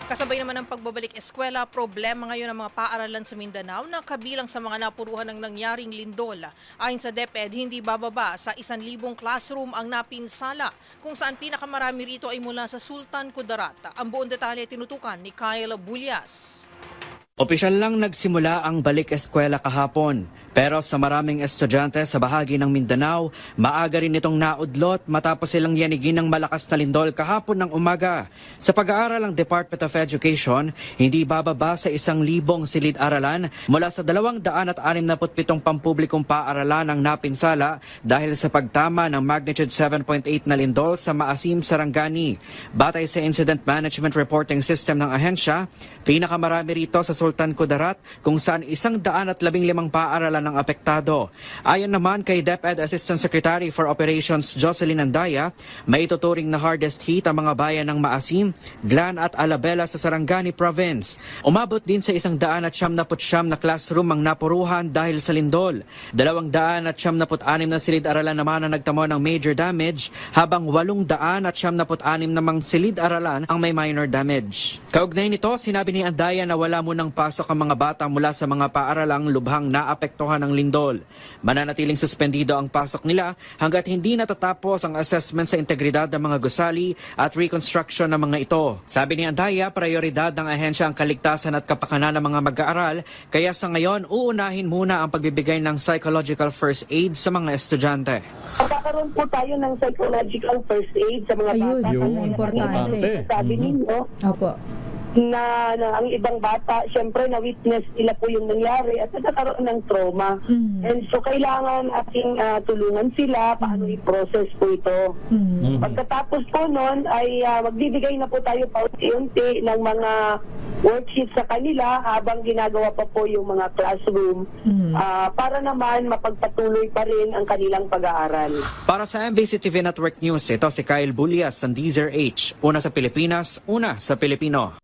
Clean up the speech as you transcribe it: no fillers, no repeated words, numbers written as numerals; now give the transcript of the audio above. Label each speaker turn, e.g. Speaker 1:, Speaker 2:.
Speaker 1: Kasabay naman ng pagbabalik eskwela, problema ngayon ng mga paaralan sa Mindanao na kabilang sa mga napuruhan ng nangyaring lindol. Ayon sa DepEd, hindi bababa sa 1,000 classroom ang napinsala, kung saan pinakamarami rito ay mula sa Sultan Kudarat. Ang buong detalye tinutukan ni Kyle Bulyas.
Speaker 2: Opisyal lang nagsimula ang balik eskwela kahapon. Pero sa maraming estudyante sa bahagi ng Mindanao, maaga rin itong naudlot matapos silang yanigin ng malakas na lindol kahapon ng umaga. Sa pag-aaral ng Department of Education, hindi bababa sa 1,000 silid-aralan mula sa 267 pampublikong paaralan ang napinsala dahil sa pagtama ng magnitude 7.8 na lindol sa Maasim, Sarangani. Batay sa Incident Management Reporting System ng ahensya, pinakamarami rito sa Sultan Kudarat kung saan 115 paaralan ng apektado. Ayon naman kay DepEd Assistant Secretary for Operations Jocelyn Andaya, may tuturing na hardest hit ang mga bayan ng Maasim, Glan at Alabela sa Sarangani Province. Umabot din sa 179 na classroom ang napuruhan dahil sa lindol. 276 na silid-aralan naman ang nagtamo ng major damage, habang 876 namang silid-aralan ang may minor damage. Kaugnay nito, sinabi ni Andaya na wala munang pasok ang mga bata mula sa mga paaralang lubhang naapektuhan ng lindol. Mananatiling suspendido ang pasok nila hanggat hindi natatapos ang assessment sa integridad ng mga gusali at reconstruction ng mga ito. Sabi ni Andaya, prioridad ng ahensya ang kaligtasan at kapakanan ng mga mag-aaral, kaya sa ngayon uunahin muna ang pagbibigay ng psychological first aid sa mga estudyante.
Speaker 3: Magkakaroon po tayo ng psychological first aid sa mga bata.
Speaker 4: Yun, importante.
Speaker 3: Sabi ninyo,
Speaker 4: Opo.
Speaker 3: na ang ibang bata, syempre na-witness nila po yung nangyari at nagkakaroon ng trauma. And so kailangan ating tulungan sila paano i-process po ito. Pagkatapos po nun ay magbibigay na po tayo paunti-unti ng mga worksheets sa kanila habang ginagawa pa po yung mga classroom para naman mapagpatuloy pa rin ang kanilang pag-aaral.
Speaker 2: Para sa MBC TV Network News, ito si Kyle Bulyas, Sandizer H. Una sa Pilipinas, una sa Pilipino.